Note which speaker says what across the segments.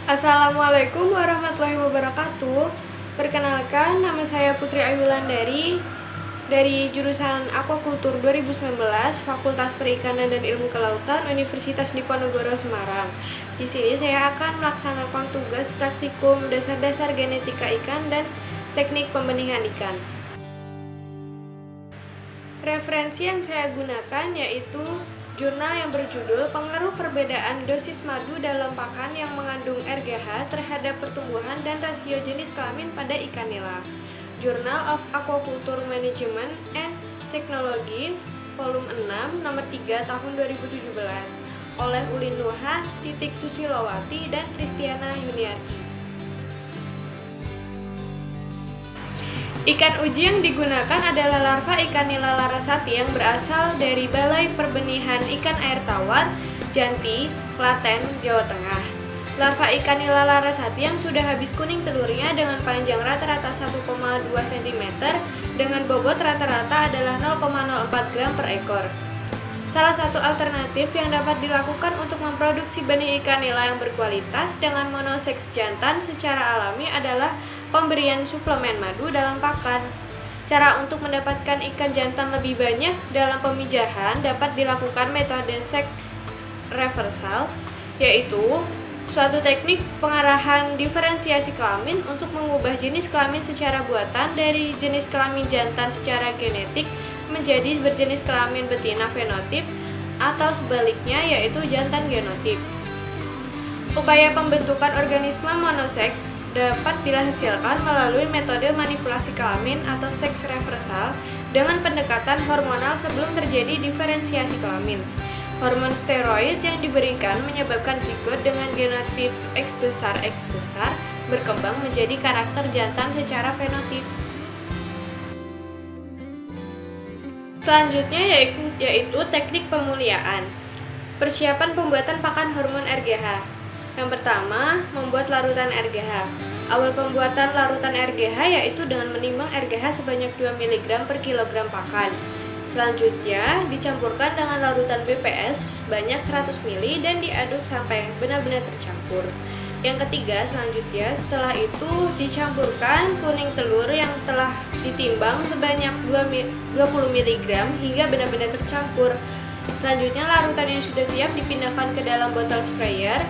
Speaker 1: Assalamualaikum warahmatullahi wabarakatuh. Perkenalkan, nama saya Putri Ayulandari dari jurusan Aquaculture 2019, Fakultas Perikanan dan Ilmu Kelautan, Universitas Diponegoro Semarang. Di sini saya akan melaksanakan tugas praktikum dasar-dasar genetika ikan dan teknik pembenihan ikan. Referensi yang saya gunakan yaitu jurnal yang berjudul Pengaruh Perbedaan Dosis Madu dalam Pakan yang Mengandung RGH Terhadap Pertumbuhan dan Rasio Jenis Kelamin pada Ikan Nila, Journal of Aquaculture Management and Technology, volume 6, nomor 3, tahun 2017, oleh Ulin Nuha, Titik Susilowati, dan Kristiana Yuniarti. Ikan uji yang digunakan adalah larva ikan nila larasati yang berasal dari Balai Perbenihan Ikan Air Tawar, Janti, Klaten, Jawa Tengah. Larva ikan nila larasati yang sudah habis kuning telurnya dengan panjang rata-rata 1,2 cm dengan bobot rata-rata adalah 0,04 gram per ekor. Salah satu alternatif yang dapat dilakukan untuk memproduksi benih ikan nila yang berkualitas dengan monoseks jantan secara alami adalah pemberian suplemen madu dalam pakan. Cara untuk mendapatkan ikan jantan lebih banyak dalam pemijahan dapat dilakukan metode seks reversal, yaitu suatu teknik pengarahan diferensiasi kelamin untuk mengubah jenis kelamin secara buatan dari jenis kelamin jantan secara genetik menjadi berjenis kelamin betina fenotip atau sebaliknya yaitu jantan genotip. Upaya pembentukan organisme monoseks dapat dihasilkan melalui metode manipulasi kelamin atau seks reversal dengan pendekatan hormonal sebelum terjadi diferensiasi kelamin. Hormon steroid yang diberikan menyebabkan zigot dengan genotip X besar berkembang menjadi karakter jantan secara fenotip. Selanjutnya yaitu teknik pemuliaan. Persiapan pembuatan pakan hormon RGH. Yang pertama, membuat larutan RGH. Awal pembuatan larutan RGH yaitu dengan menimbang RGH sebanyak 2 mg per kilogram pakan. Selanjutnya, dicampurkan dengan larutan BPS sebanyak 100 ml dan diaduk sampai benar-benar tercampur. Yang ketiga, selanjutnya setelah itu dicampurkan kuning telur yang telah ditimbang sebanyak 20 mg hingga benar-benar tercampur. Selanjutnya, larutan yang sudah siap dipindahkan ke dalam botol sprayer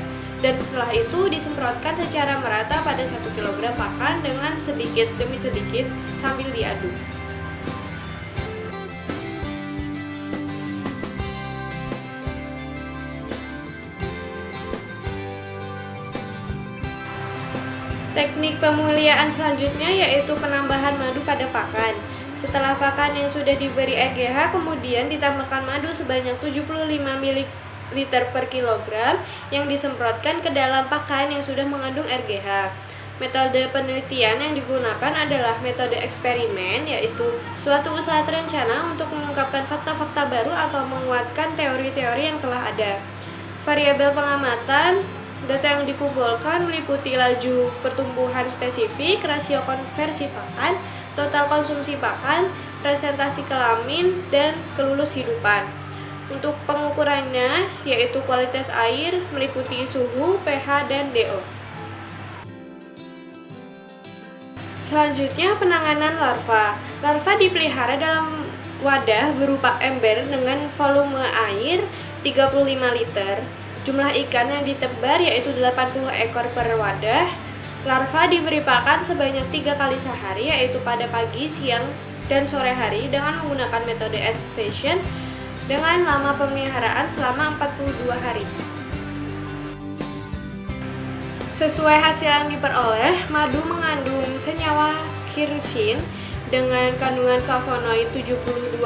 Speaker 1: dan setelah itu disemprotkan secara merata pada 1 kg pakan dengan sedikit demi sedikit sambil diaduk. Teknik pemuliaan selanjutnya yaitu penambahan madu pada pakan. Setelah pakan yang sudah diberi RGH kemudian ditambahkan madu sebanyak 75 ml per kilogram yang disemprotkan ke dalam pakan yang sudah mengandung RGH. Metode penelitian yang digunakan adalah metode eksperimen, yaitu suatu usaha terencana untuk mengungkapkan fakta-fakta baru atau menguatkan teori-teori yang telah ada. Variabel pengamatan data yang dikumpulkan meliputi laju pertumbuhan spesifik, rasio konversi pakan, total konsumsi pakan, presentasi kelamin, dan kelulus hidupan. Untuk pengukurannya yaitu kualitas air meliputi suhu, pH, dan DO. Selanjutnya penanganan larva. Larva dipelihara dalam wadah berupa ember dengan volume air 35 liter. Jumlah ikan yang ditebar yaitu 80 ekor per wadah. Larva diberi pakan sebanyak 3 kali sehari yaitu pada pagi, siang, dan sore hari dengan menggunakan metode adaptation dengan lama pemeliharaan selama 42 hari. Sesuai hasil yang diperoleh, madu mengandung senyawa kirsin dengan kandungan flavonoid 72,7%,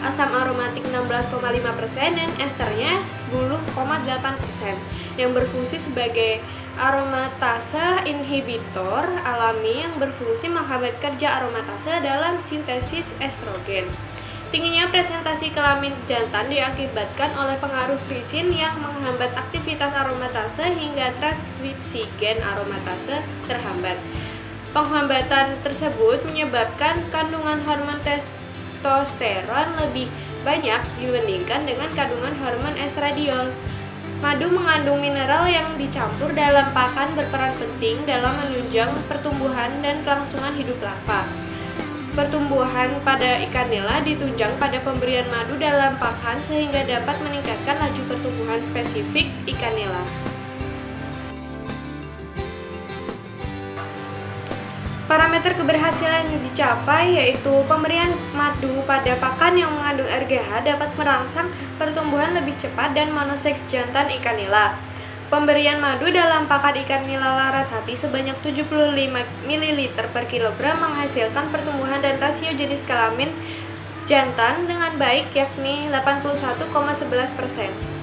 Speaker 1: asam aromatik 16,5%, dan esternya 10,8% yang berfungsi sebagai aromatase inhibitor alami yang berfungsi menghambat kerja aromatase dalam sintesis estrogen. Tingginya presentasi kelamin jantan diakibatkan oleh pengaruh krisin yang menghambat aktivitas aromatase hingga transkripsi gen aromatase terhambat. Penghambatan tersebut menyebabkan kandungan hormon testosteron lebih banyak dibandingkan dengan kandungan hormon estradiol. Madu mengandung mineral yang dicampur dalam pakan berperan penting dalam menunjang pertumbuhan dan kelangsungan hidup larva. Pertumbuhan pada ikan nila ditunjang pada pemberian madu dalam pakan sehingga dapat meningkatkan laju pertumbuhan spesifik ikan nila. Parameter keberhasilan yang dicapai yaitu pemberian madu pada pakan yang mengandung RGH dapat merangsang pertumbuhan lebih cepat dan monoseks jantan ikan nila. Pemberian madu dalam pakan ikan nila Larasati sebanyak 75 ml per kilogram menghasilkan pertumbuhan dan rasio jenis kelamin jantan dengan baik yakni 81,11%.